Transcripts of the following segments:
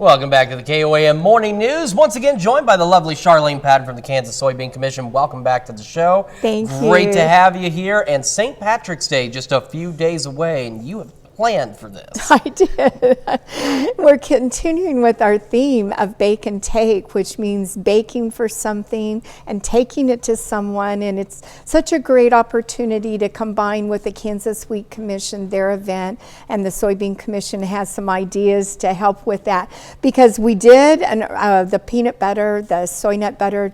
Welcome back to the KOAM Morning News. Once again, joined by the lovely Charlene Patton from the Kansas Soybean Commission. Welcome back to the show. Thank you. Great to have you here. And St. Patrick's Day just a few days away, and you have planned for this. I did. We're continuing with our theme of bake and take, which means baking for something and taking it to someone. And it's such a great opportunity to combine with the Kansas Wheat Commission, their event, and the Soybean Commission has some ideas to help with that. Because we did the peanut butter, the soy nut butter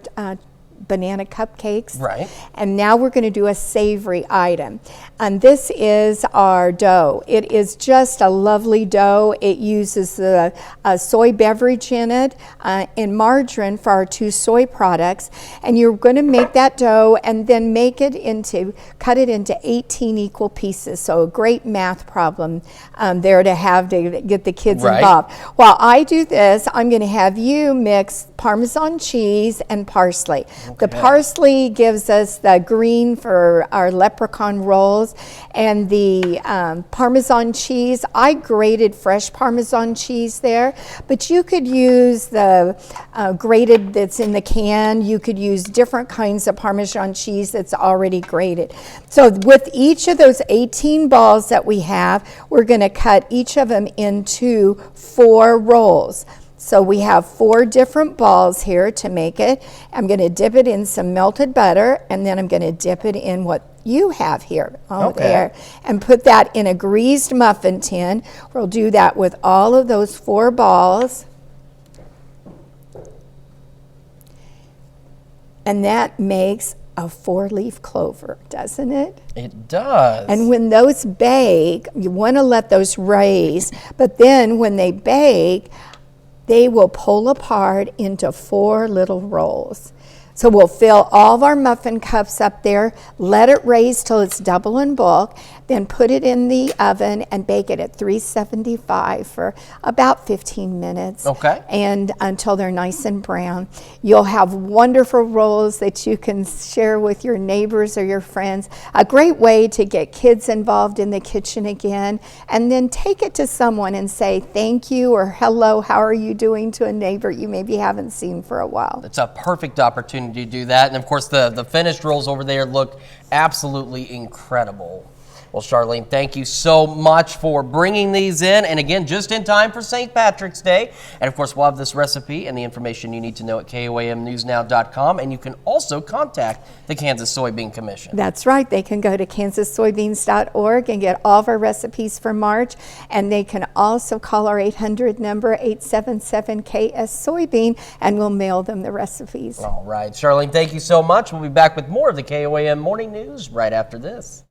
banana cupcakes. Right. And now we're going to do a savory item. And this is our dough. It is just a lovely dough. It uses the soy beverage in it and margarine for our 2 soy products. And you're going to make that dough and then cut it into 18 equal pieces. So a great math problem there to have to get the kids involved. While I do this, I'm going to have you mix Parmesan cheese and parsley. Okay. The parsley gives us the green for our leprechaun rolls, and the Parmesan cheese, I grated fresh Parmesan cheese there, but you could use the grated that's in the can. You could use different kinds of Parmesan cheese that's already grated. So with each of those 18 balls that we have, we're going to cut each of them into 4 rolls. So we have 4 different balls here to make it. I'm going to dip it in some melted butter, and then I'm going to dip it in what you have here there, and put that in a greased muffin tin. We'll do that with all of those 4 balls. And that makes a 4-leaf clover, doesn't it? It does. And when those bake, you want to let those raise, but then when they bake, they will pull apart into 4 little rolls. So we'll fill all of our muffin cups up there, let it raise till it's double in bulk, then put it in the oven and bake it at 375 for about 15 minutes. Okay. And until they're nice and brown. You'll have wonderful rolls that you can share with your neighbors or your friends. A great way to get kids involved in the kitchen again, and then take it to someone and say thank you or hello, how are you doing, to a neighbor you maybe haven't seen for a while. It's a perfect opportunity to do that. And of course, the finished rolls over there look absolutely incredible. Well, Charlene, thank you so much for bringing these in. And again, just in time for St. Patrick's Day. And of course, we'll have this recipe and the information you need to know at KOAMnewsnow.com. And you can also contact the Kansas Soybean Commission. That's right. They can go to kansassoybeans.org and get all of our recipes for March. And they can also call our 800 number, 877-KS-SOYBEAN, and we'll mail them the recipes. All right. Charlene, thank you so much. We'll be back with more of the KOAM Morning News right after this.